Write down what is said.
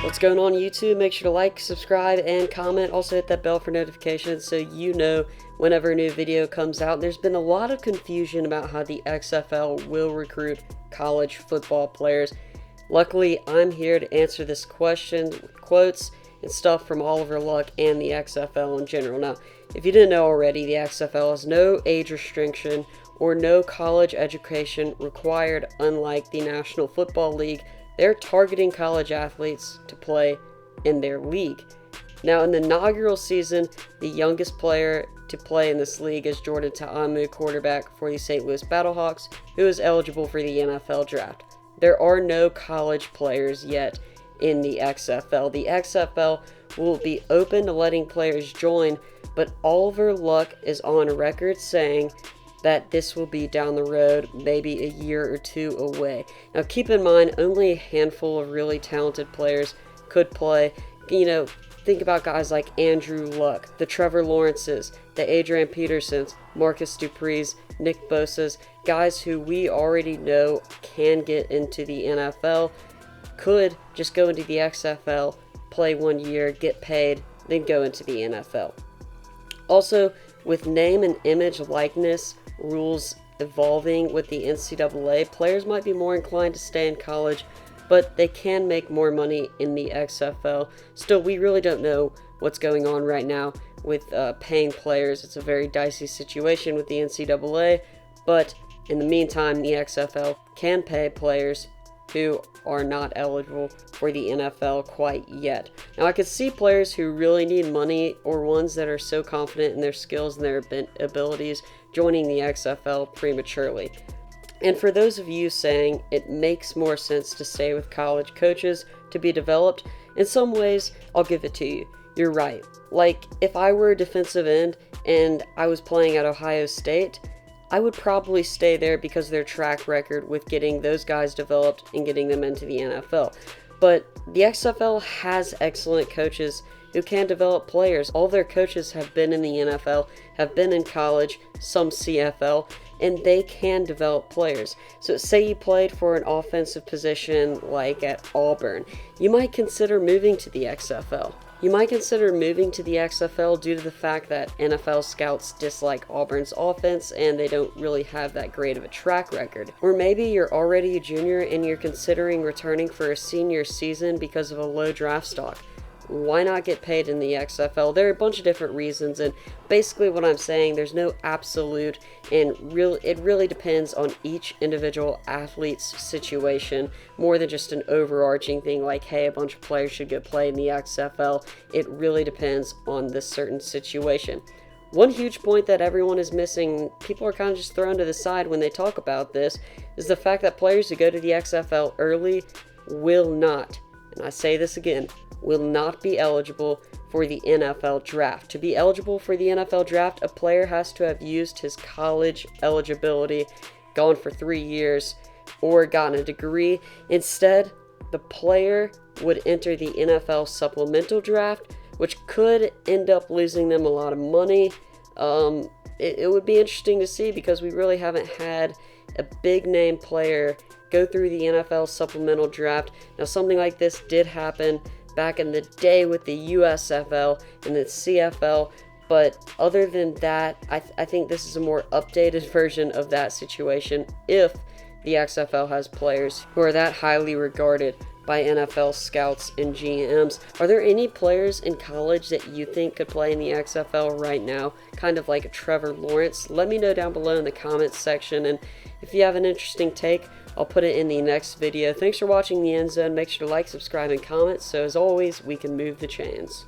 What's going on YouTube? Make sure to like, subscribe, and comment. Also hit that bell for notifications so you know whenever a new video comes out. There's been a lot of confusion about how the XFL will recruit college football players. Luckily, I'm here to answer this question with quotes and stuff from Oliver Luck and the XFL in general. Now, if you didn't know already, the XFL has no age restriction or no college education required, unlike the National Football League. They're targeting college athletes to play in their league. Now, in the inaugural season, the youngest player to play in this league is Jordan Ta'amu, quarterback for the St. Louis Battlehawks, who is eligible for the NFL draft. There are no college players yet in the XFL. The XFL will be open to letting players join, but Oliver Luck is on record saying that this will be down the road, maybe a year or two away. Now keep in mind, only a handful of really talented players could play. Think about guys like Andrew Luck, the Trevor Lawrences, the Adrian Petersons, Marcus Dupree's, Nick Bosa's, guys who we already know can get into the NFL, could just go into the XFL, play 1 year, get paid, then go into the NFL. Also, with name and image likeness rules evolving with the NCAA, players might be more inclined to stay in college, but they can make more money in the XFL. Still, we really don't know what's going on right now with paying players. It's a very dicey situation with the NCAA, but in the meantime, the XFL can pay players who are not eligible for the NFL quite yet. Now, I could see players who really need money or ones that are so confident in their skills and their abilities joining the XFL prematurely. And for those of you saying it makes more sense to stay with college coaches to be developed, in some ways, I'll give it to you. You're right. Like, if I were a defensive end and I was playing at Ohio State, I would probably stay there because of their track record with getting those guys developed and getting them into the NFL. But the XFL has excellent coaches who can develop players. All their coaches have been in the NFL, have been in college, some CFL, and they can develop players. So say you played for an offensive position like at Auburn, you might consider moving to the XFL. You might consider moving to the XFL due to the fact that NFL scouts dislike Auburn's offense and they don't really have that great of a track record. Or maybe you're already a junior and you're considering returning for a senior season because of a low draft stock. Why not get paid in the XFL? There are a bunch of different reasons, and basically what I'm saying, there's no absolute, and it really depends on each individual athlete's situation more than just an overarching thing like, hey, a bunch of players should go play in the XFL. It really depends on this certain situation. One huge point that everyone is missing, people are kind of just thrown to the side when they talk about this, is the fact that players who go to the XFL early will not, and I say this again, will not be eligible for the NFL draft. To be eligible for the NFL draft, a player has to have used his college eligibility, gone for 3 years, or gotten a degree. Instead, the player would enter the NFL supplemental draft, which could end up losing them a lot of money. It would be interesting to see because we really haven't had a big name player go through the NFL supplemental draft. Now, something like this did happen back in the day with the USFL and the CFL, but other than that, I think this is a more updated version of that situation if the XFL has players who are that highly regarded by NFL scouts and GMs. Are there any players in college that you think could play in the XFL right now, kind of like a Trevor Lawrence? Let me know down below in the comments section, and if you have an interesting take, I'll put it in the next video. Thanks for watching the End Zone. Make sure to like, subscribe, and comment, so as always, we can move the chains.